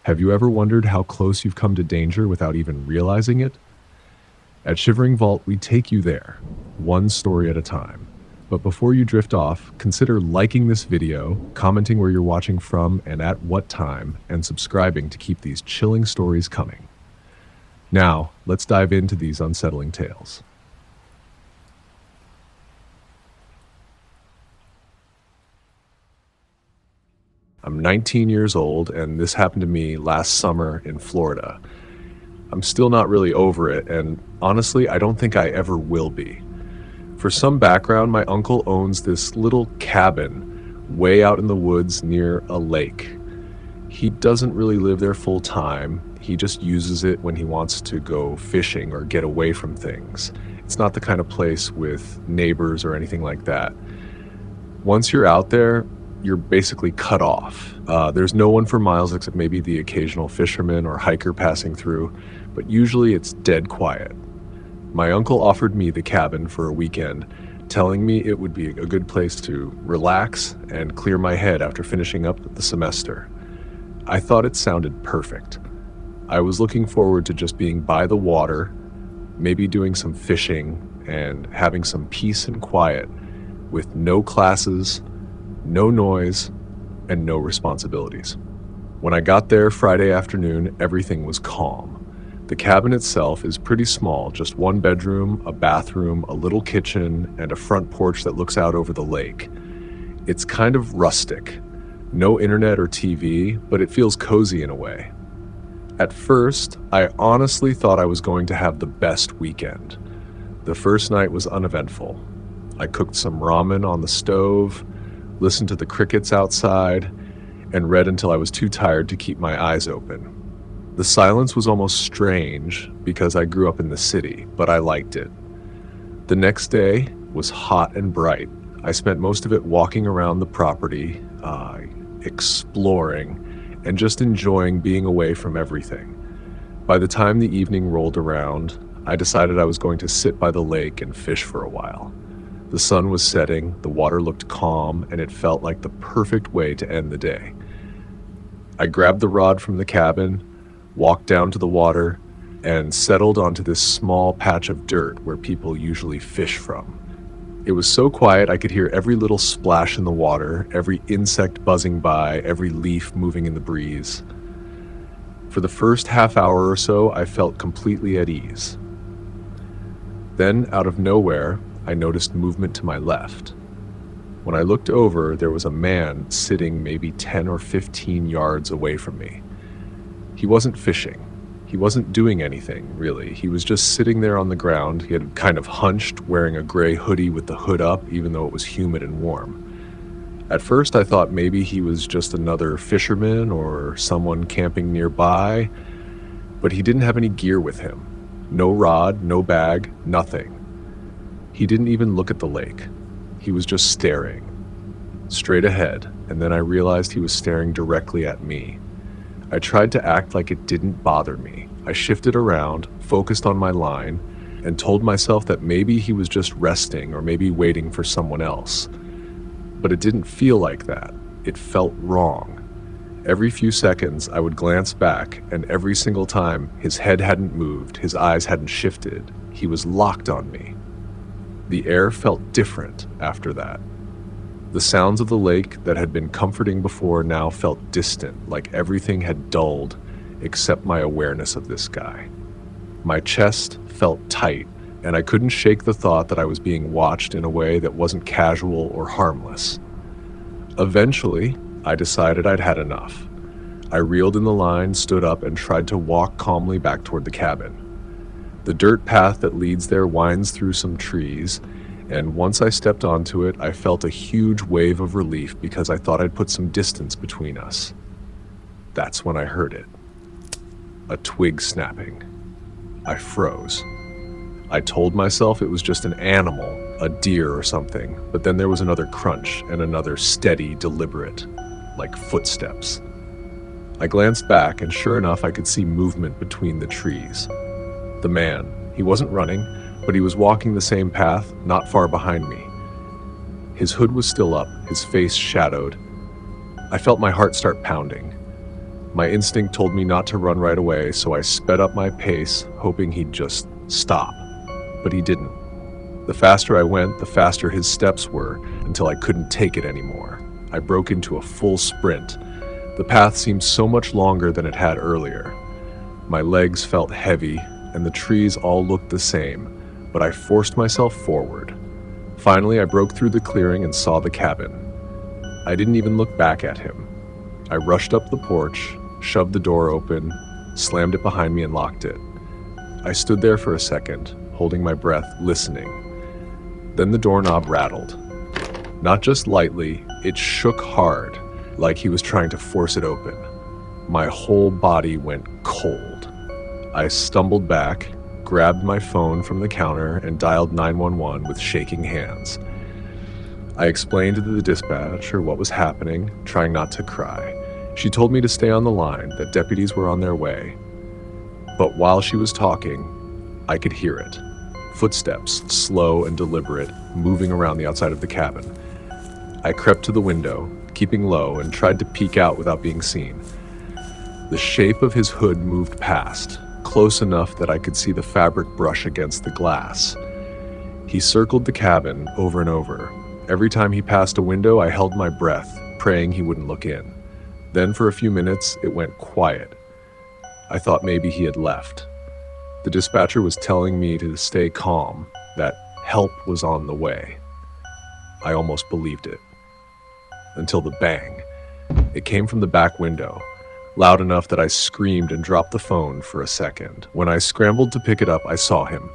Have you ever wondered how close you've come to danger without even realizing it? At Shivering Vault, we take you there, one story at a time. But before you drift off, consider liking this video, commenting where you're watching from and at what time, and subscribing to keep these chilling stories coming. Now, let's dive into these unsettling tales. I'm 19 years old, and this happened to me last summer in Florida. I'm still not really over it, and honestly, I don't think I ever will be. For some background, my uncle owns this little cabin way out in the woods near a lake. He doesn't really live there full time. He just uses it when he wants to go fishing or get away from things. It's not the kind of place with neighbors or anything like that. Once you're out there, you're basically cut off. There's no one for miles except maybe the occasional fisherman or hiker passing through, but usually it's dead quiet. My uncle offered me the cabin for a weekend, telling me it would be a good place to relax and clear my head after finishing up the semester. I thought it sounded perfect. I was looking forward to just being by the water, maybe doing some fishing and having some peace and quiet with no classes, no noise, and no responsibilities. When I got there Friday afternoon, everything was calm. The cabin itself is pretty small, just one bedroom, a bathroom, a little kitchen, and a front porch that looks out over the lake. It's kind of rustic. No internet or TV, but it feels cozy in a way. At first, I honestly thought I was going to have the best weekend. The first night was uneventful. I cooked some ramen on the stove, listened to the crickets outside, and read until I was too tired to keep my eyes open. The silence was almost strange because I grew up in the city, but I liked it. The next day was hot and bright. I spent most of it walking around the property, exploring, and just enjoying being away from everything. By the time the evening rolled around, I decided I was going to sit by the lake and fish for a while. The sun was setting, the water looked calm, and it felt like the perfect way to end the day. I grabbed the rod from the cabin, walked down to the water, and settled onto this small patch of dirt where people usually fish from. It was so quiet I could hear every little splash in the water, every insect buzzing by, every leaf moving in the breeze. For the first half hour or so, I felt completely at ease. Then, out of nowhere, I noticed movement to my left. When I looked over, there was a man sitting maybe 10 or 15 yards away from me. He wasn't fishing. He wasn't doing anything, really. He was just sitting there on the ground. He had kind of hunched, wearing a gray hoodie with the hood up, even though it was humid and warm. At first, I thought maybe he was just another fisherman or someone camping nearby, but he didn't have any gear with him. No rod, no bag, nothing. He didn't even look at the lake. He was just staring, straight ahead, and then I realized he was staring directly at me. I tried to act like it didn't bother me. I shifted around, focused on my line, and told myself that maybe he was just resting or maybe waiting for someone else. But it didn't feel like that. It felt wrong. Every few seconds, I would glance back, and every single time, his head hadn't moved, his eyes hadn't shifted. He was locked on me. The air felt different after that. The sounds of the lake that had been comforting before now felt distant, like everything had dulled except my awareness of this guy. My chest felt tight, and I couldn't shake the thought that I was being watched in a way that wasn't casual or harmless. Eventually, I decided I'd had enough. I reeled in the line, stood up, and tried to walk calmly back toward the cabin. The dirt path that leads there winds through some trees, and once I stepped onto it, I felt a huge wave of relief because I thought I'd put some distance between us. That's when I heard it. A twig snapping. I froze. I told myself it was just an animal, a deer or something, but then there was another crunch and another steady, deliberate, like footsteps. I glanced back, and sure enough, I could see movement between the trees. The man, he wasn't running, but he was walking the same path, not far behind me. His hood was still up, his face shadowed. I felt my heart start pounding. My instinct told me not to run right away, so I sped up my pace, hoping he'd just stop. But he didn't. The faster I went, the faster his steps were, until I couldn't take it anymore. I broke into a full sprint. The path seemed so much longer than it had earlier. My legs felt heavy, and the trees all looked the same, but I forced myself forward. Finally, I broke through the clearing and saw the cabin. I didn't even look back at him. I rushed up the porch, shoved the door open, slammed it behind me and locked it. I stood there for a second, holding my breath, listening. Then the doorknob rattled. Not just lightly, it shook hard, like he was trying to force it open. My whole body went cold. I stumbled back, grabbed my phone from the counter, and dialed 911 with shaking hands. I explained to the dispatcher what was happening, trying not to cry. She told me to stay on the line, that deputies were on their way. But while she was talking, I could hear it. Footsteps, slow and deliberate, moving around the outside of the cabin. I crept to the window, keeping low, and tried to peek out without being seen. The shape of his hood moved past, close enough that I could see the fabric brush against the glass. He circled the cabin over and over. Every time he passed a window, I held my breath, praying he wouldn't look in. Then for a few minutes, it went quiet. I thought maybe he had left. The dispatcher was telling me to stay calm, that help was on the way. I almost believed it. Until the bang. It came from the back window, loud enough that I screamed and dropped the phone for a second. When I scrambled to pick it up, I saw him.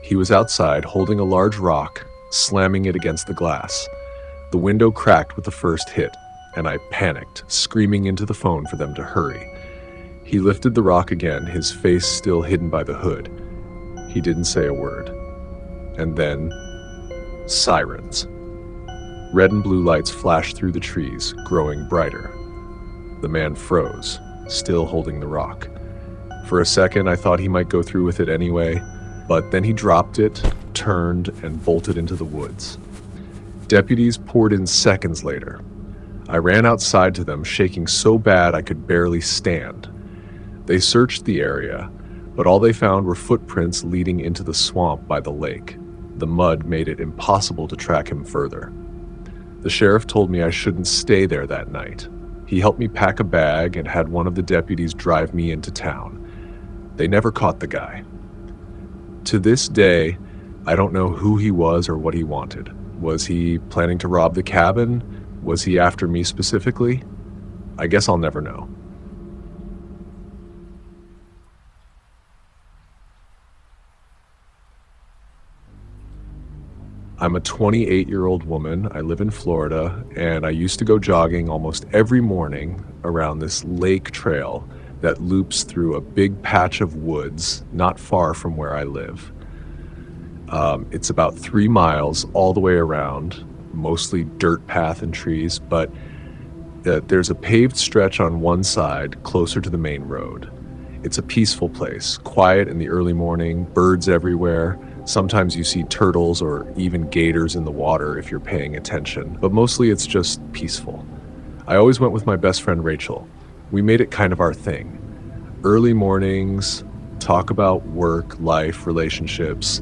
He was outside, holding a large rock, slamming it against the glass. The window cracked with the first hit, and I panicked, screaming into the phone for them to hurry. He lifted the rock again, his face still hidden by the hood. He didn't say a word. And then, sirens. Red and blue lights flashed through the trees, growing brighter. The man froze, still holding the rock. For a second, I thought he might go through with it anyway, but then he dropped it, turned, and bolted into the woods. Deputies poured in seconds later. I ran outside to them, shaking so bad I could barely stand. They searched the area, but all they found were footprints leading into the swamp by the lake. The mud made it impossible to track him further. The sheriff told me I shouldn't stay there that night. He helped me pack a bag and had one of the deputies drive me into town. They never caught the guy. To this day, I don't know who he was or what he wanted. Was he planning to rob the cabin? Was he after me specifically? I guess I'll never know. I'm a 28-year-old woman. I live in Florida, and I used to go jogging almost every morning around this lake trail that loops through a big patch of woods not far from where I live. It's about 3 miles all the way around, mostly dirt path and trees, but there's a paved stretch on one side closer to the main road. It's a peaceful place, quiet in the early morning, birds everywhere. Sometimes you see turtles or even gators in the water if you're paying attention, but mostly it's just peaceful. I always went with my best friend Rachel. We made it kind of our thing. Early mornings, talk about work, life, relationships,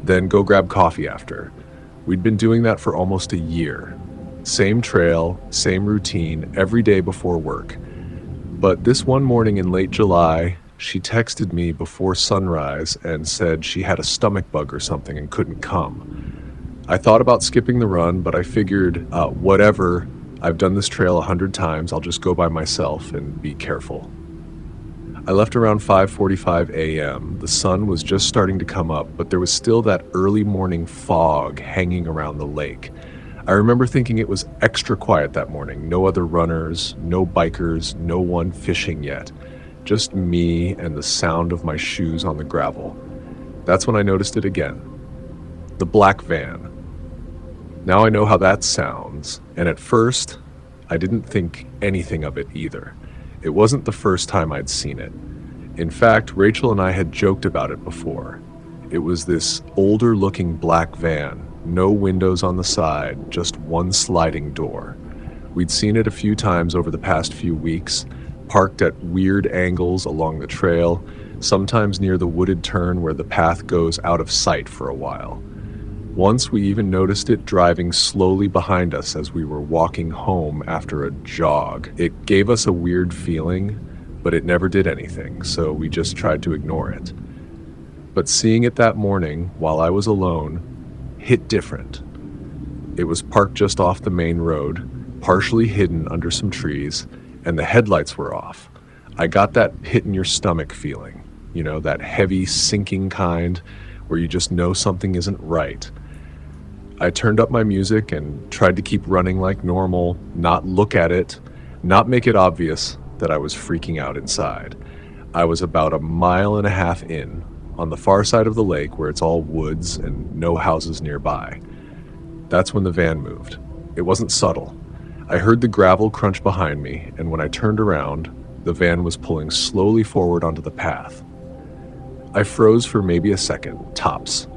then go grab coffee after. We'd been doing that for almost a year. Same trail, same routine, every day before work. But this one morning in late July, she texted me before sunrise and said she had a stomach bug or something and couldn't come. I thought about skipping the run, but I figured, whatever, I've done this trail 100 times, I'll just go by myself and be careful. I left around 5:45 a.m. The sun was just starting to come up, but there was still that early morning fog hanging around the lake. I remember thinking it was extra quiet that morning. No other runners, no bikers, no one fishing yet. Just me and the sound of my shoes on the gravel. That's when I noticed it again. The black van. Now I know how that sounds, and at first, I didn't think anything of it either. It wasn't the first time I'd seen it. In fact, Rachel and I had joked about it before. It was this older-looking black van, no windows on the side, just one sliding door. We'd seen it a few times over the past few weeks, parked at weird angles along the trail, sometimes near the wooded turn where the path goes out of sight for a while. Once we even noticed it driving slowly behind us as we were walking home after a jog. It gave us a weird feeling, but it never did anything, so we just tried to ignore it. But seeing it that morning, while I was alone, hit different. It was parked just off the main road, partially hidden under some trees, and the headlights were off. I got that pit-in-your-stomach feeling, that heavy, sinking kind where you just know something isn't right. I turned up my music and tried to keep running like normal, not look at it, not make it obvious that I was freaking out inside. I was about 1.5 miles in, on the far side of the lake where it's all woods and no houses nearby. That's when the van moved. It wasn't subtle. I heard the gravel crunch behind me, and when I turned around, the van was pulling slowly forward onto the path. I froze for maybe a second, tops.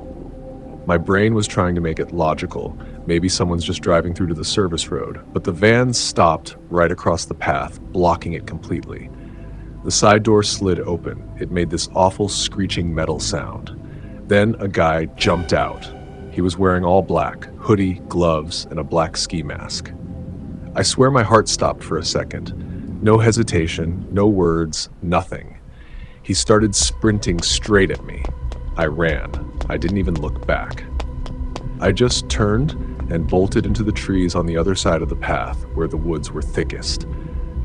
My brain was trying to make it logical. Maybe someone's just driving through to the service road, but the van stopped right across the path, blocking it completely. The side door slid open. It made this awful screeching metal sound. Then a guy jumped out. He was wearing all black, hoodie, gloves, and a black ski mask. I swear my heart stopped for a second. No hesitation, no words, nothing. He started sprinting straight at me. I ran. I didn't even look back. I just turned and bolted into the trees on the other side of the path where the woods were thickest.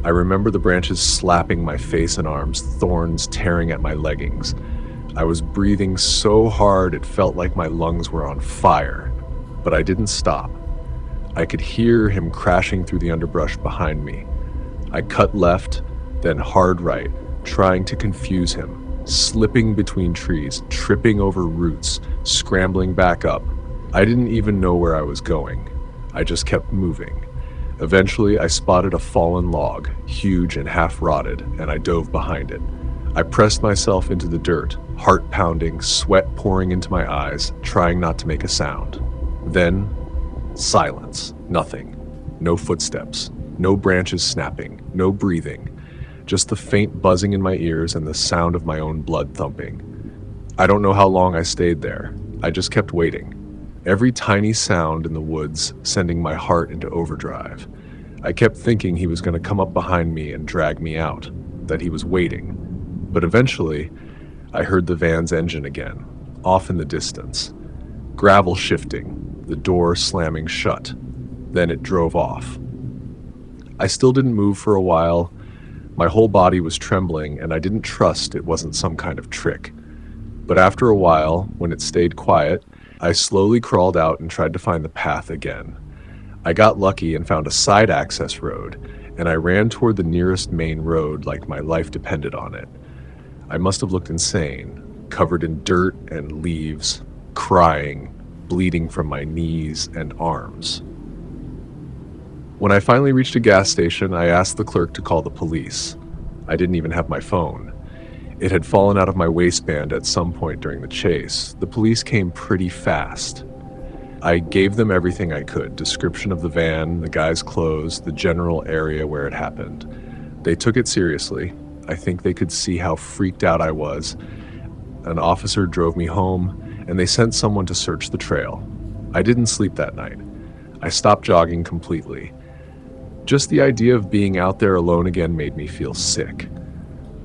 I remember the branches slapping my face and arms, thorns tearing at my leggings. I was breathing so hard it felt like my lungs were on fire, but I didn't stop. I could hear him crashing through the underbrush behind me. I cut left, then hard right, trying to confuse him, slipping between trees, tripping over roots, scrambling back up. I didn't even know where I was going. I just kept moving. Eventually, I spotted a fallen log, huge and half-rotted, and I dove behind it. I pressed myself into the dirt, heart pounding, sweat pouring into my eyes, trying not to make a sound. Then, silence. Nothing. No footsteps. No branches snapping. No breathing. Just the faint buzzing in my ears and the sound of my own blood thumping. I don't know how long I stayed there. I just kept waiting. Every tiny sound in the woods sending my heart into overdrive. I kept thinking he was going to come up behind me and drag me out, that he was waiting. But eventually, I heard the van's engine again, off in the distance. Gravel shifting, the door slamming shut. Then it drove off. I still didn't move for a while. My whole body was trembling, and I didn't trust it wasn't some kind of trick. But after a while, when it stayed quiet, I slowly crawled out and tried to find the path again. I got lucky and found a side access road, and I ran toward the nearest main road like my life depended on it. I must have looked insane, covered in dirt and leaves, crying, bleeding from my knees and arms. When I finally reached a gas station, I asked the clerk to call the police. I didn't even have my phone. It had fallen out of my waistband at some point during the chase. The police came pretty fast. I gave them everything I could: description of the van, the guy's clothes, the general area where it happened. They took it seriously. I think they could see how freaked out I was. An officer drove me home, and they sent someone to search the trail. I didn't sleep that night. I stopped jogging completely. Just the idea of being out there alone again made me feel sick.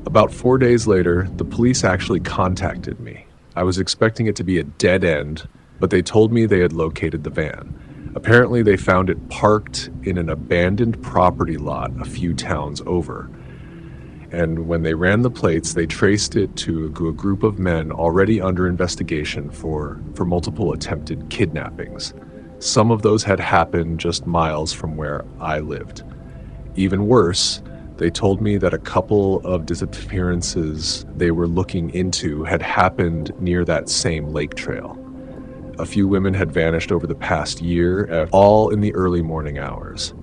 About 4 days later, the police actually contacted me. I was expecting it to be a dead end, but they told me they had located the van. Apparently, they found it parked in an abandoned property lot a few towns over. And when they ran the plates, they traced it to a group of men already under investigation for multiple attempted kidnappings. Some of those had happened just miles from where I lived. Even worse, they told me that a couple of disappearances they were looking into had happened near that same lake trail. A few women had vanished over the past year, all in the early morning hours.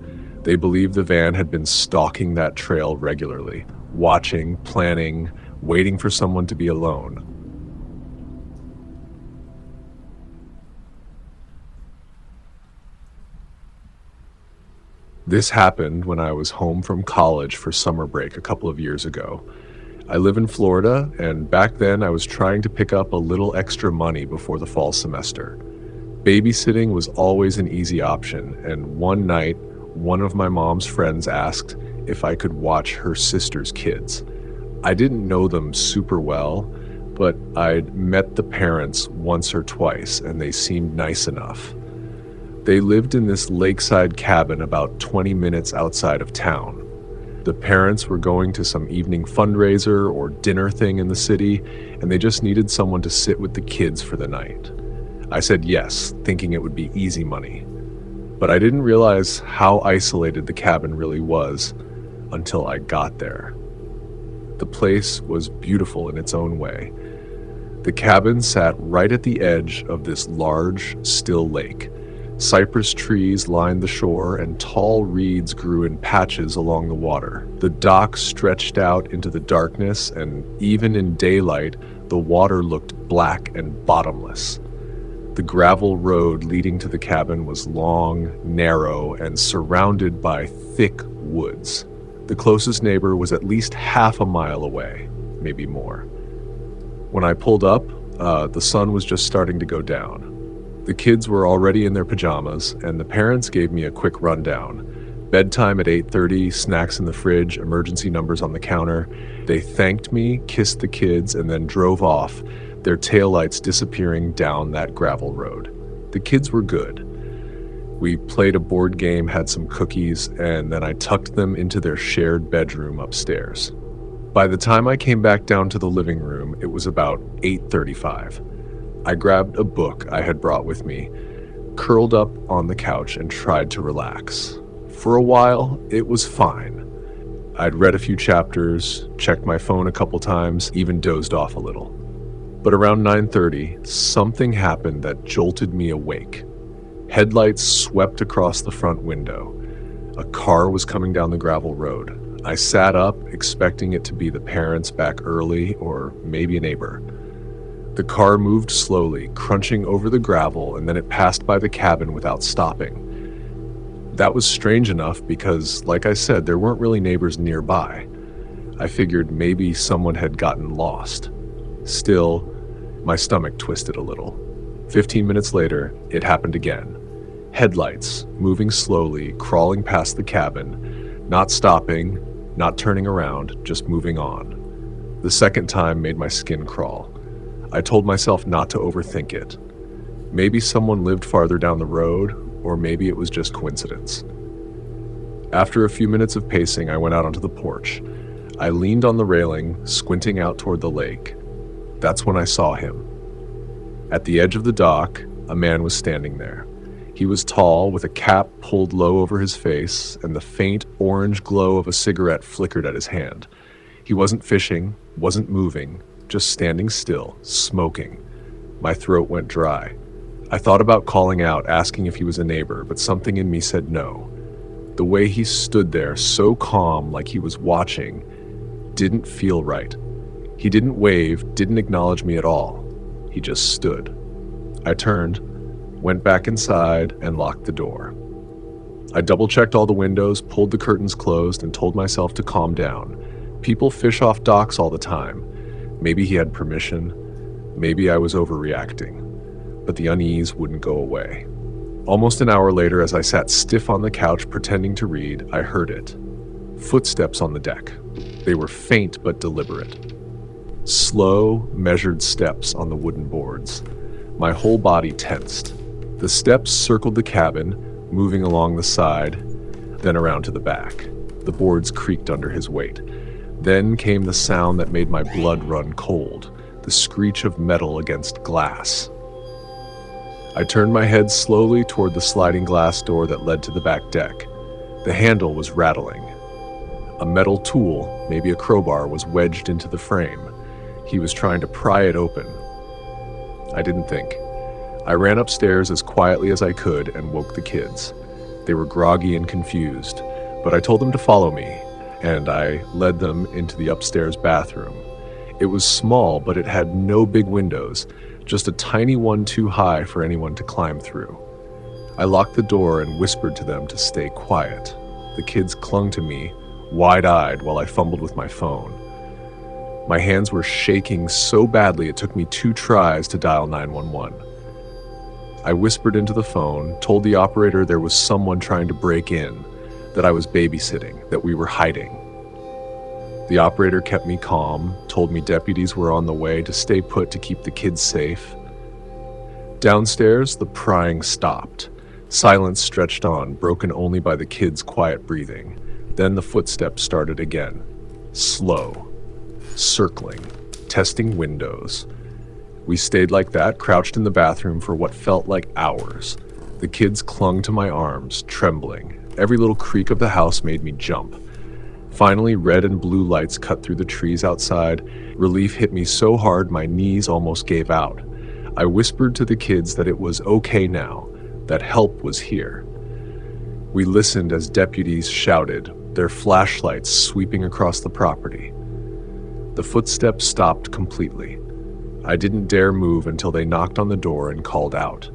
They believed the van had been stalking that trail regularly, watching, planning, waiting for someone to be alone. This happened when I was home from college for summer break a couple of years ago. I live in Florida, and back then I was trying to pick up a little extra money before the fall semester. Babysitting was always an easy option, and one night, one of my mom's friends asked if I could watch her sister's kids. I didn't know them super well, but I'd met the parents once or twice, and they seemed nice enough. They lived in this lakeside cabin about 20 minutes outside of town. The parents were going to some evening fundraiser or dinner thing in the city, and they just needed someone to sit with the kids for the night. I said yes, thinking it would be easy money. But I didn't realize how isolated the cabin really was until I got there. The place was beautiful in its own way. The cabin sat right at the edge of this large, still lake. Cypress trees lined the shore, and tall reeds grew in patches along the water. The dock stretched out into the darkness, and even in daylight, the water looked black and bottomless. The gravel road leading to the cabin was long, narrow, and surrounded by thick woods. The closest neighbor was at least half a mile away, maybe more. When I pulled up, the sun was just starting to go down. The kids were already in their pajamas, and the parents gave me a quick rundown. Bedtime at 8:30, snacks in the fridge, emergency numbers on the counter. They thanked me, kissed the kids, and then drove off, their taillights disappearing down that gravel road. The kids were good. We played a board game, had some cookies, and then I tucked them into their shared bedroom upstairs. By the time I came back down to the living room, it was about 8:35. I grabbed a book I had brought with me, curled up on the couch, and tried to relax. For a while, it was fine. I'd read a few chapters, checked my phone a couple times, even dozed off a little. But around 9:30, something happened that jolted me awake. Headlights swept across the front window. A car was coming down the gravel road. I sat up, expecting it to be the parents back early, or maybe a neighbor. The car moved slowly, crunching over the gravel, and then it passed by the cabin without stopping. That was strange enough because, like I said, there weren't really neighbors nearby. I figured maybe someone had gotten lost. Still, my stomach twisted a little. 15 minutes later, it happened again. Headlights, moving slowly, crawling past the cabin, not stopping, not turning around, just moving on. The second time made my skin crawl. I told myself not to overthink it. Maybe someone lived farther down the road, or maybe it was just coincidence. After a few minutes of pacing, I went out onto the porch. I leaned on the railing, squinting out toward the lake. That's when I saw him. At the edge of the dock, a man was standing there. He was tall, with a cap pulled low over his face, and the faint orange glow of a cigarette flickered at his hand. He wasn't fishing, wasn't moving, just standing still, smoking. My throat went dry. I thought about calling out, asking if he was a neighbor, but something in me said no. The way he stood there, so calm, like he was watching, didn't feel right. He didn't wave, didn't acknowledge me at all. He just stood. I turned, went back inside, and locked the door. I double-checked all the windows, pulled the curtains closed, and told myself to calm down. People fish off docks all the time. Maybe he had permission. Maybe I was overreacting. But the unease wouldn't go away. Almost an hour later, as I sat stiff on the couch pretending to read, I heard it. Footsteps on the deck. They were faint but deliberate. Slow, measured steps on the wooden boards. My whole body tensed. The steps circled the cabin, moving along the side, then around to the back. The boards creaked under his weight. Then came the sound that made my blood run cold, the screech of metal against glass. I turned my head slowly toward the sliding glass door that led to the back deck. The handle was rattling. A metal tool, maybe a crowbar, was wedged into the frame. He was trying to pry it open. I didn't think. I ran upstairs as quietly as I could and woke the kids. They were groggy and confused, but I told them to follow me, and I led them into the upstairs bathroom. It was small, but it had no big windows, just a tiny one too high for anyone to climb through. I locked the door and whispered to them to stay quiet. the kids clung to me, wide-eyed, while I fumbled with my phone. My hands were shaking so badly it took me 2 tries to dial 911. I whispered into the phone, told the operator there was someone trying to break in, that I was babysitting, that we were hiding. The operator kept me calm, told me deputies were on the way to stay put to keep the kids safe. Downstairs, the prying stopped. Silence stretched on, broken only by the kids' quiet breathing. Then the footsteps started again. Slow. Circling. Testing windows. We stayed like that, crouched in the bathroom for what felt like hours. The kids clung to my arms, trembling. Every little creak of the house made me jump. Finally, red and blue lights cut through the trees outside. Relief hit me so hard my knees almost gave out. I whispered to the kids that it was okay now, that help was here. We listened as deputies shouted, their flashlights sweeping across the property. The footsteps stopped completely. I didn't dare move until they knocked on the door and called out.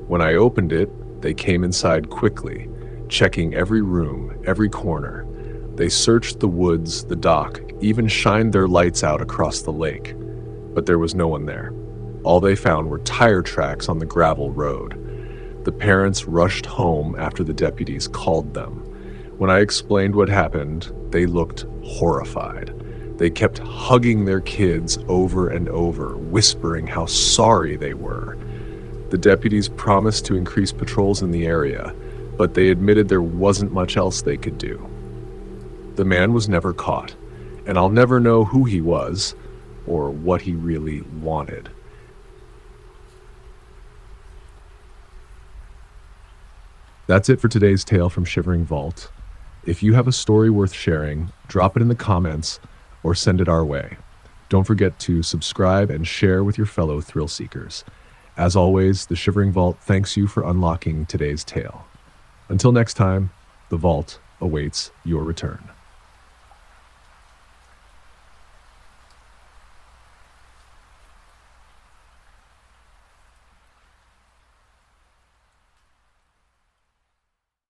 When I opened it, they came inside quickly, checking every room, every corner. They searched the woods, the dock, even shined their lights out across the lake. But there was no one there. All they found were tire tracks on the gravel road. The parents rushed home after the deputies called them. When I explained what happened, they looked horrified. They kept hugging their kids over and over, whispering how sorry they were. The deputies promised to increase patrols in the area, but they admitted there wasn't much else they could do. The man was never caught, and I'll never know who he was or what he really wanted. That's it for today's tale from Shivering Vault. If you have a story worth sharing, drop it in the comments or send it our way. Don't forget to subscribe and share with your fellow thrill seekers. As always, the Shivering Vault thanks you for unlocking today's tale. Until next time, the Vault awaits your return.